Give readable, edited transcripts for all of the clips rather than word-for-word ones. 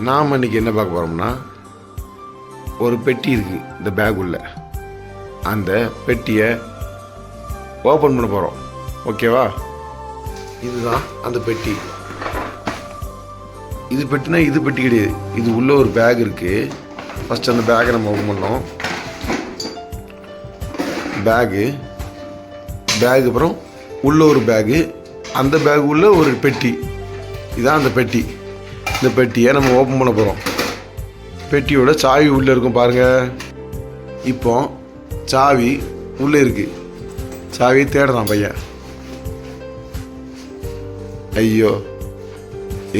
நாம் இன்றைக்கி என்ன பார்க்க போகிறோம்னா, ஒரு பெட்டி இருக்குது இந்த பேக் உள்ள. அந்த பெட்டியை ஓப்பன் பண்ண போகிறோம். ஓகேவா? இதுதான் அந்த பெட்டி. இது பெட்டினா இது பெட்டி கிடையாது. இது உள்ளே ஒரு பேக் இருக்குது. ஃபஸ்ட்டு அந்த பேக்கை நம்ம ஓப்பன் பண்ணோம். பேகு அப்புறம் உள்ளே ஒரு பேகு, அந்த பேக் உள்ள ஒரு பெட்டி. இதுதான் அந்த பெட்டி. இந்த பெட்டியை நம்ம ஓப்பன் பண்ண போகிறோம். பெட்டியோட சாவி உள்ளே இருக்கும் பாருங்கள். இப்போ சாவி உள்ளே இருக்குது. சாவியை தேடுறான் பையன். ஐயோ,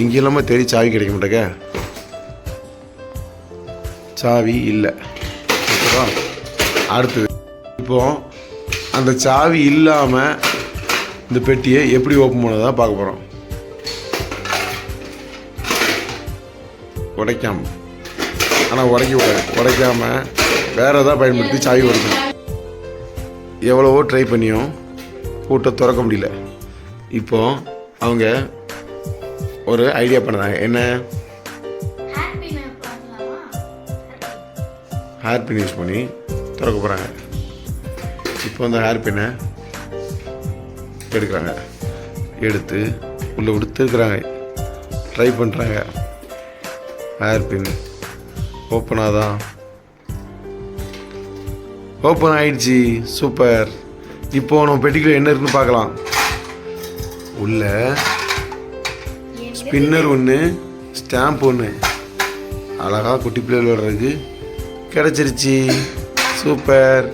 எங்கேயுமே தேடி சாவி கிடைக்க மாட்டேங்க. சாவி இல்லை. ஓகேவா? அடுத்தது இப்போ அந்த சாவி இல்லாமல் இந்த பெட்டியை எப்படி ஓப்பன் பண்ணதான் பார்க்க போகிறோம். உடைக்காம, ஆனால் உடைக்காமல் வேறு எதாவது பயன்படுத்தி சாவி உடைக்கணும். எவ்வளவோ ட்ரை பண்ணியும் பூட்டை திறக்க முடியல. இப்போ அவங்க ஒரு ஐடியா பண்ணுறாங்க. என்ன? ஹேர் பின் யூஸ் பண்ணி திறக்க போகிறாங்க. இப்போ அந்த ஹேர் பின்னை எடுக்கிறாங்க. எடுத்து உள்ளே கொடுத்துருக்குறாங்க. ட்ரை பண்ணுறாங்க. ஹேர் பின் ஓப்பன் ஆதான். ஓப்பன் ஆயிடுச்சு. சூப்பர். இப்போ நம்ம பெட்டிக்குள்ள என்ன இருக்குன்னு பார்க்கலாம். உள்ள ஸ்பின்னர் ஒன்று, ஸ்டாம்ப் ஒன்று, அழகாக குட்டி பிள்ளைகள் விளையாடுறதுக்கு கிடச்சிருச்சு. சூப்பர்.